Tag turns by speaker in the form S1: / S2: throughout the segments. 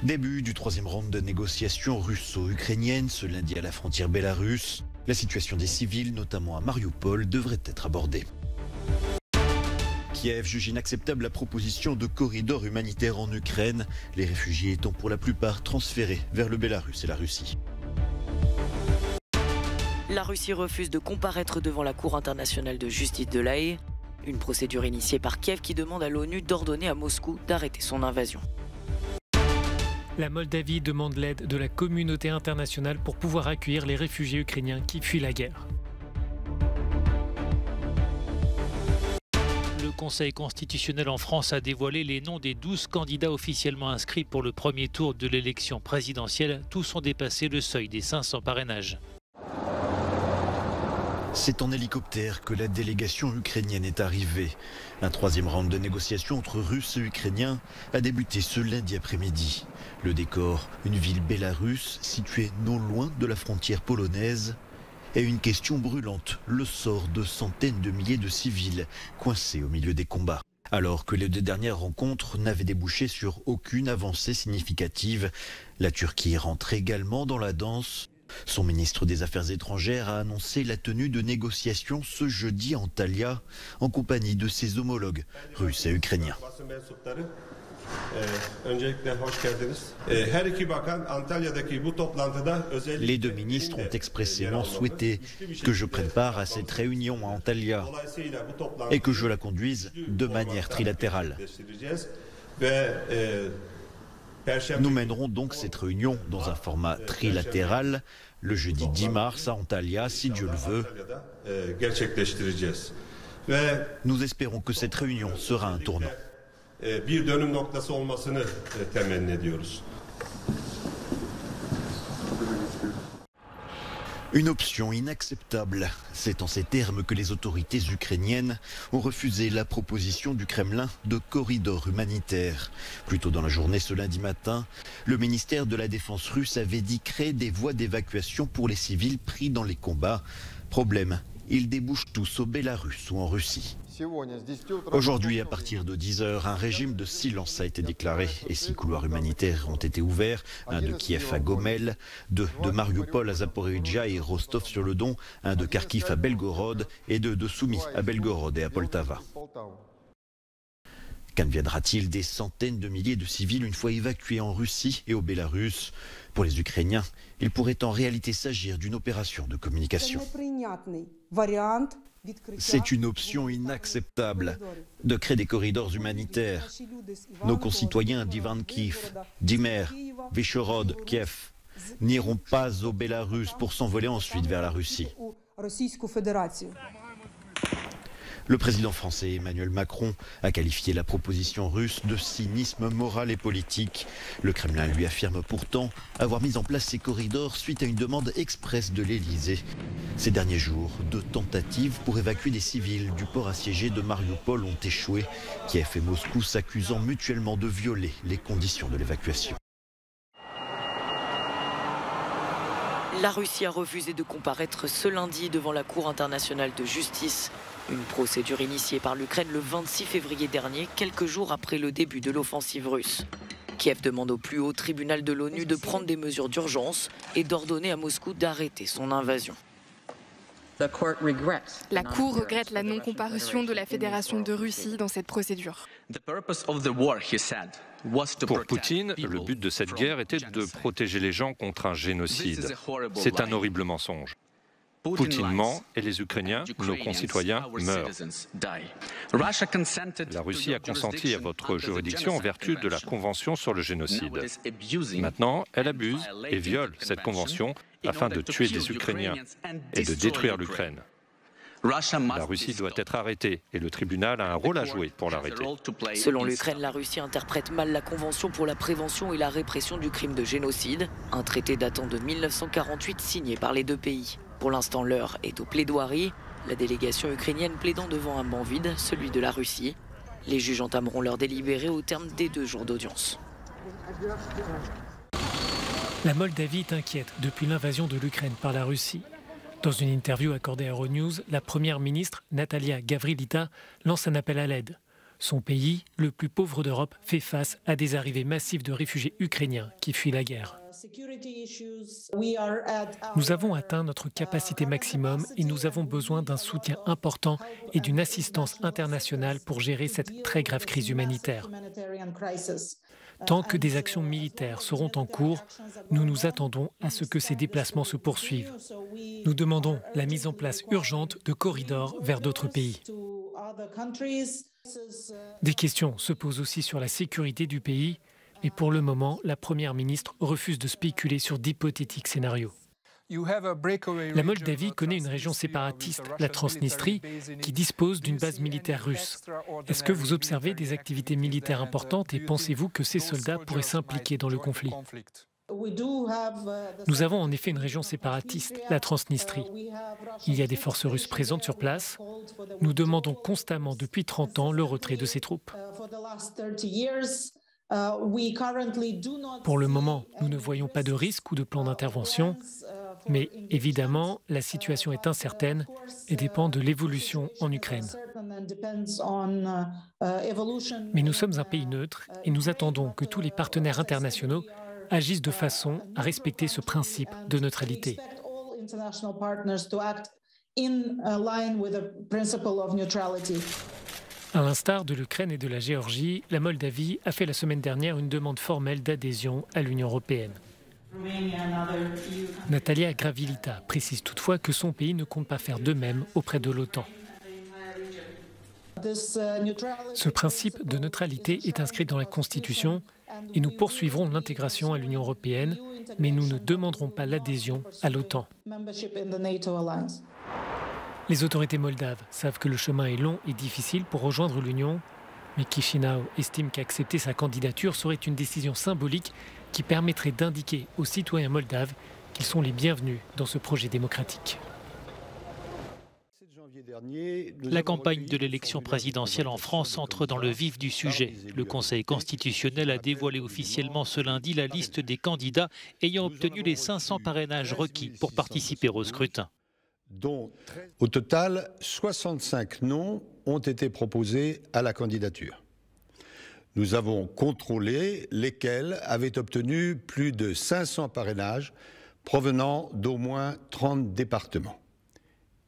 S1: Début du troisième round de négociations russo-ukrainiennes ce lundi à la frontière bélarusse. La situation des civils, notamment à Mariupol, devrait être abordée. Kiev juge inacceptable la proposition de corridor humanitaire en Ukraine, les réfugiés étant pour la plupart transférés vers le Bélarus et la Russie.
S2: La Russie refuse de comparaître devant la Cour internationale de justice de La Haye, une procédure initiée par Kiev qui demande à l'ONU d'ordonner à Moscou d'arrêter son invasion.
S3: La Moldavie demande l'aide de la communauté internationale pour pouvoir accueillir les réfugiés ukrainiens qui fuient la guerre.
S4: Le Conseil constitutionnel en France a dévoilé les noms des 12 candidats officiellement inscrits pour le premier tour de l'élection présidentielle. Tous ont dépassé le seuil des 500 parrainages.
S1: C'est en hélicoptère que la délégation ukrainienne est arrivée. Un troisième round de négociations entre Russes et Ukrainiens a débuté ce lundi après-midi. Le décor, une ville bélarusse située non loin de la frontière polonaise. Et une question brûlante, le sort de centaines de milliers de civils coincés au milieu des combats. Alors que les deux dernières rencontres n'avaient débouché sur aucune avancée significative, la Turquie rentre également dans la danse. Son ministre des Affaires étrangères a annoncé la tenue de négociations ce jeudi à Antalya, en compagnie de ses homologues russes et ukrainiens. Les deux ministres ont expressément souhaité que je prenne part à cette réunion à Antalya et que je la conduise de manière trilatérale. Nous mènerons donc cette réunion dans un format trilatéral le jeudi 10 mars à Antalya, si Dieu le veut. Nous espérons que cette réunion sera un tournant. Une option inacceptable. C'est en ces termes que les autorités ukrainiennes ont refusé la proposition du Kremlin de corridor humanitaire. Plus tôt dans la journée ce lundi matin, le ministère de la Défense russe avait dit créer des voies d'évacuation pour les civils pris dans les combats. Problème, ils débouchent tous au Bélarus ou en Russie. Aujourd'hui, à partir de 10 h, un régime de silence a été déclaré et 6 couloirs humanitaires ont été ouverts, un de Kiev à Gomel, deux de Mariupol à Zaporizhzhia et Rostov-sur-le-Don, un de Kharkiv à Belgorod et deux de Soumy à Belgorod et à Poltava. Qu'adviendra-t-il des centaines de milliers de civils une fois évacués en Russie et au Bélarus? Pour les Ukrainiens, il pourrait en réalité s'agir d'une opération de communication. C'est une option inacceptable de créer des corridors humanitaires. Nos concitoyens d'Ivankiv, d'Imer, Vyshhorod, Kiev n'iront pas au Bélarus pour s'envoler ensuite vers la Russie. Le président français Emmanuel Macron a qualifié la proposition russe de cynisme moral et politique. Le Kremlin lui affirme pourtant avoir mis en place ces corridors suite à une demande expresse de l'Élysée. Ces derniers jours, 2 tentatives pour évacuer des civils du port assiégé de Mariupol ont échoué. Kiev et Moscou s'accusant mutuellement de violer les conditions de l'évacuation.
S2: La Russie a refusé de comparaître ce lundi devant la Cour internationale de justice. Une procédure initiée par l'Ukraine le 26 février dernier, quelques jours après le début de l'offensive russe. Kiev demande au plus haut tribunal de l'ONU de prendre des mesures d'urgence et d'ordonner à Moscou d'arrêter son invasion.
S5: La Cour regrette la non-comparution de la Fédération de Russie dans cette procédure.
S6: Pour Poutine, le but de cette guerre était de protéger les gens contre un génocide. C'est un horrible mensonge. Poutine ment et les Ukrainiens, nos concitoyens, meurent. La Russie a consenti à votre juridiction en vertu de la Convention sur le génocide. Maintenant, elle abuse et viole cette convention afin de tuer des Ukrainiens et de détruire l'Ukraine. La Russie doit être arrêtée et le tribunal a un rôle à jouer pour l'arrêter.
S2: Selon l'Ukraine, la Russie interprète mal la Convention pour la prévention et la répression du crime de génocide, un traité datant de 1948 signé par les deux pays. Pour l'instant, l'heure est aux plaidoiries. La délégation ukrainienne plaidant devant un banc vide, celui de la Russie. Les juges entameront leur délibéré au terme des 2 jours d'audience.
S3: La Moldavie est inquiète depuis l'invasion de l'Ukraine par la Russie. Dans une interview accordée à Euronews, la première ministre, Natalia Gavrilita, lance un appel à l'aide. Son pays, le plus pauvre d'Europe, fait face à des arrivées massives de réfugiés ukrainiens qui fuient la guerre. Nous avons atteint notre capacité maximum et nous avons besoin d'un soutien important et d'une assistance internationale pour gérer cette très grave crise humanitaire. Tant que des actions militaires seront en cours, nous nous attendons à ce que ces déplacements se poursuivent. Nous demandons la mise en place urgente de corridors vers d'autres pays. Des questions se posent aussi sur la sécurité du pays, mais pour le moment, la Première ministre refuse de spéculer sur d'hypothétiques scénarios. La Moldavie connaît une région séparatiste, la Transnistrie, qui dispose d'une base militaire russe. Est-ce que vous observez des activités militaires importantes et pensez-vous que ces soldats pourraient s'impliquer dans le conflit ? Nous avons en effet une région séparatiste, la Transnistrie. Il y a des forces russes présentes sur place. Nous demandons constamment depuis 30 ans le retrait de ces troupes. Pour le moment, nous ne voyons pas de risque ou de plan d'intervention, mais évidemment, la situation est incertaine et dépend de l'évolution en Ukraine. Mais nous sommes un pays neutre et nous attendons que tous les partenaires internationaux agissent de façon à respecter ce principe de neutralité. À l'instar de l'Ukraine et de la Géorgie, la Moldavie a fait la semaine dernière une demande formelle d'adhésion à l'Union européenne. Natalia Gravilita précise toutefois que son pays ne compte pas faire de même auprès de l'OTAN. Ce principe de neutralité est inscrit dans la Constitution et nous poursuivrons l'intégration à l'Union européenne, mais nous ne demanderons pas l'adhésion à l'OTAN. Les autorités moldaves savent que le chemin est long et difficile pour rejoindre l'Union, mais Chișinău estime qu'accepter sa candidature serait une décision symbolique qui permettrait d'indiquer aux citoyens moldaves qu'ils sont les bienvenus dans ce projet démocratique.
S4: La campagne de l'élection présidentielle en France entre dans le vif du sujet. Le Conseil constitutionnel a dévoilé officiellement ce lundi la liste des candidats ayant obtenu les 500 parrainages requis pour participer au scrutin.
S7: Au total, 65 noms ont été proposés à la candidature. Nous avons contrôlé lesquels avaient obtenu plus de 500 parrainages provenant d'au moins 30 départements.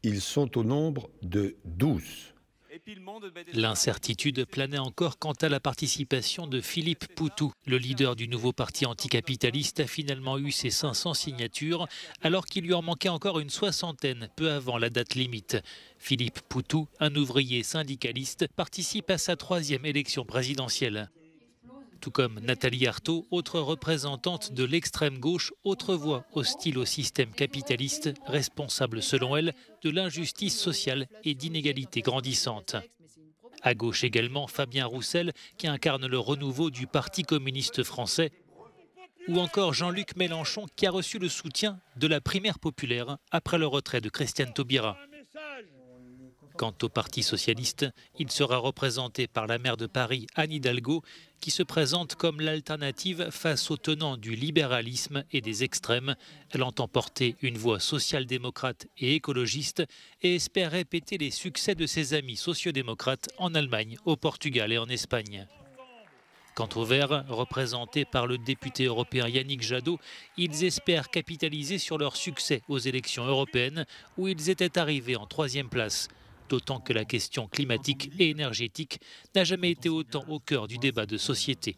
S7: Ils sont au nombre de 12.
S4: L'incertitude planait encore quant à la participation de Philippe Poutou. Le leader du nouveau parti anticapitaliste a finalement eu ses 500 signatures, alors qu'il lui en manquait encore une soixantaine peu avant la date limite. Philippe Poutou, un ouvrier syndicaliste, participe à sa 3e élection présidentielle. Tout comme Nathalie Arthaud, autre représentante de l'extrême gauche, autre voix hostile au système capitaliste, responsable selon elle de l'injustice sociale et d'inégalités grandissantes. À gauche également, Fabien Roussel, qui incarne le renouveau du Parti communiste français, ou encore Jean-Luc Mélenchon, qui a reçu le soutien de la primaire populaire après le retrait de Christiane Taubira. Quant au Parti socialiste, il sera représenté par la maire de Paris, Anne Hidalgo, qui se présente comme l'alternative face aux tenants du libéralisme et des extrêmes. Elle entend porter une voix social-démocrate et écologiste et espère répéter les succès de ses amis sociodémocrates en Allemagne, au Portugal et en Espagne. Quant aux Verts, représentés par le député européen Yannick Jadot, ils espèrent capitaliser sur leur succès aux élections européennes où ils étaient arrivés en 3e place. D'autant que la question climatique et énergétique n'a jamais été autant au cœur du débat de société.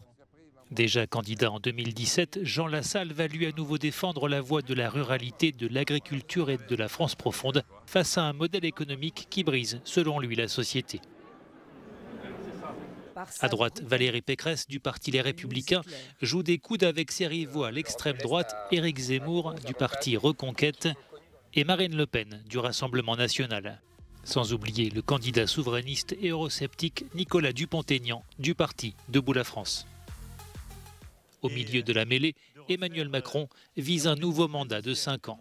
S4: Déjà candidat en 2017, Jean Lassalle va lui à nouveau défendre la voie de la ruralité, de l'agriculture et de la France profonde face à un modèle économique qui brise, selon lui, la société. À droite, Valérie Pécresse du parti Les Républicains joue des coudes avec ses rivaux à l'extrême droite, Éric Zemmour du parti Reconquête et Marine Le Pen du Rassemblement national. Sans oublier le candidat souverainiste et eurosceptique Nicolas Dupont-Aignan du parti Debout la France. Au milieu de la mêlée, Emmanuel Macron vise un nouveau mandat de 5 ans.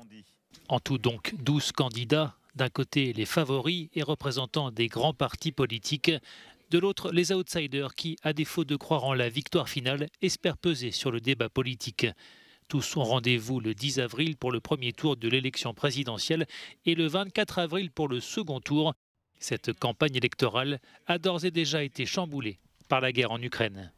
S4: En tout donc 12 candidats, d'un côté les favoris et représentants des grands partis politiques, de l'autre les outsiders qui, à défaut de croire en la victoire finale, espèrent peser sur le débat politique. Tous sont rendez-vous le 10 avril pour le premier tour de l'élection présidentielle et le 24 avril pour le second tour. Cette campagne électorale a d'ores et déjà été chamboulée par la guerre en Ukraine.